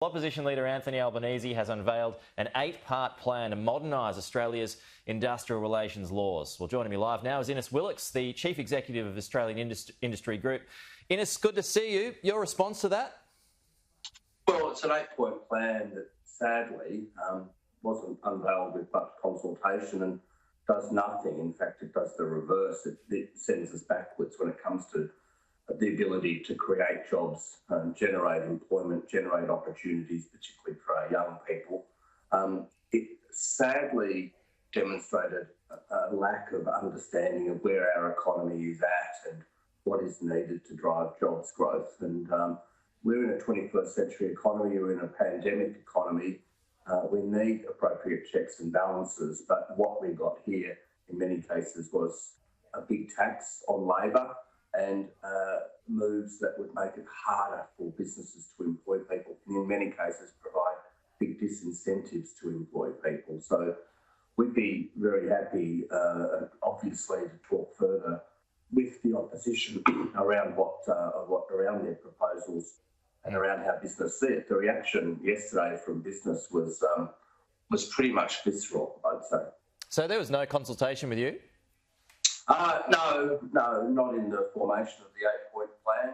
Opposition Leader Anthony Albanese has unveiled an 8-part plan to modernise Australia's industrial relations laws. Well, joining me live now is Willox, the Chief Executive of Australian Industry Group. Ines, good to see you. Your response to that? Well, it's an 8-point plan that sadly wasn't unveiled with much consultation and does nothing. In fact, it does the reverse. It sends us backwards when it comes to the ability to create jobs, generate employment, generate opportunities, particularly for our young people. It sadly demonstrated a lack of understanding of where our economy is at and what is needed to drive jobs growth. And we're in a 21st century economy, we're in a pandemic economy. We need appropriate checks and balances, but what we got here in many cases was a big tax on labour and moves that would make it harder for businesses to employ people, and in many cases provide big disincentives to employ people. So we'd be very happy, obviously, to talk further with the opposition around around their proposals and around how business see it. The reaction yesterday from business was pretty much visceral, I'd say. So there was no consultation with you? No, not in the formation of the 8-point plan.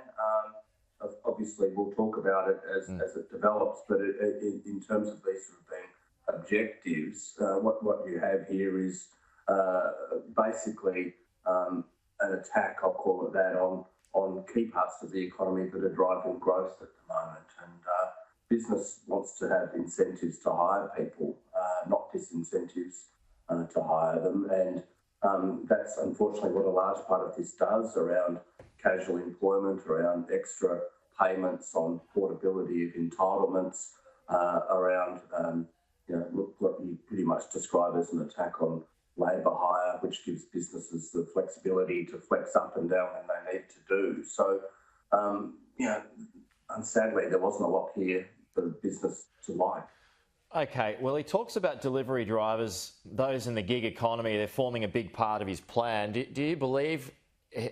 Obviously, we'll talk about it as it develops, but in terms of these sort of being objectives, what you have here is basically an attack, I'll call it that, on key parts of the economy that are driving growth at the moment. And business wants to have incentives to hire people, not disincentives to hire them. And that's unfortunately what a large part of this does around casual employment, around extra payments on portability of entitlements, around what you pretty much describe as an attack on labour hire, which gives businesses the flexibility to flex up and down when they need to do. So, and sadly, there wasn't a lot here for business to like. Okay, well, he talks about delivery drivers, those in the gig economy, they're forming a big part of his plan. Do you believe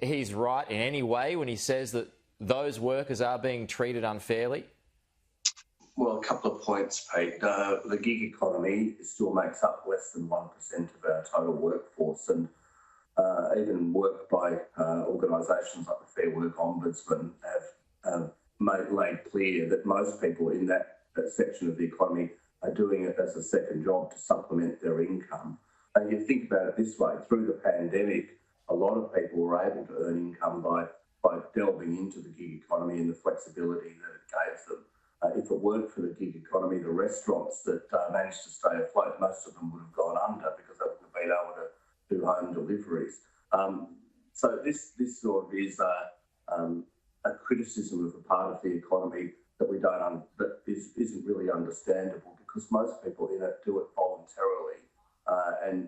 he's right in any way when he says that those workers are being treated unfairly? Well, a couple of points, Pete. The gig economy still makes up less than 1% of our total workforce, and even work by organisations like the Fair Work Ombudsman have made clear that most people in that section of the economy are doing it as a second job to supplement their income. And you think about it this way, through the pandemic, a lot of people were able to earn income by delving into the gig economy and the flexibility that it gave them. If it weren't for the gig economy, the restaurants that managed to stay afloat, most of them would have gone under because they wouldn't have been able to do home deliveries. So this sort of is a criticism of a part of the economy that isn't really understandable, because most people in it do it voluntarily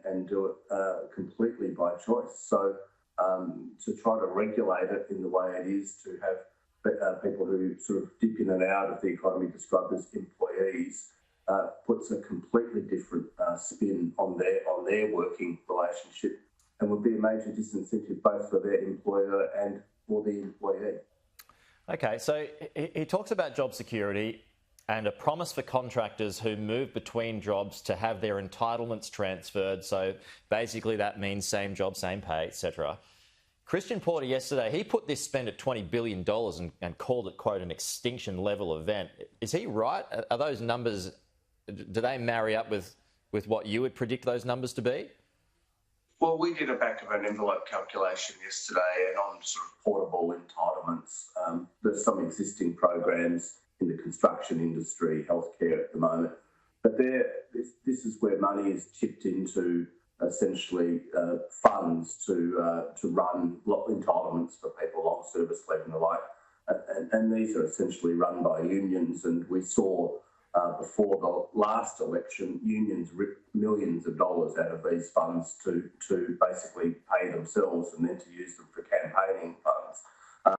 and do it completely by choice. So to try to regulate it in the way it is, to have people who sort of dip in and out of the economy described as employees, puts a completely different spin on their working relationship, and would be a major disincentive both for their employer and for the employee. Okay, so he talks about job security and a promise for contractors who move between jobs to have their entitlements transferred. So basically that means same job, same pay, etc. Christian Porter yesterday, he put this spend at $20 billion and called it, quote, an extinction level event. Is he right? Are those numbers, do they marry up with what you would predict those numbers to be? Well, we did a back of an envelope calculation yesterday, and on sort of portable entitlements, there's some existing programs in the construction industry, healthcare at the moment, but this is where money is tipped into essentially funds to run entitlements for people, long service leave and the like, and these are essentially run by unions, and we saw before the last election, unions ripped millions of dollars out of these funds to basically pay themselves and then to use them for campaigning funds.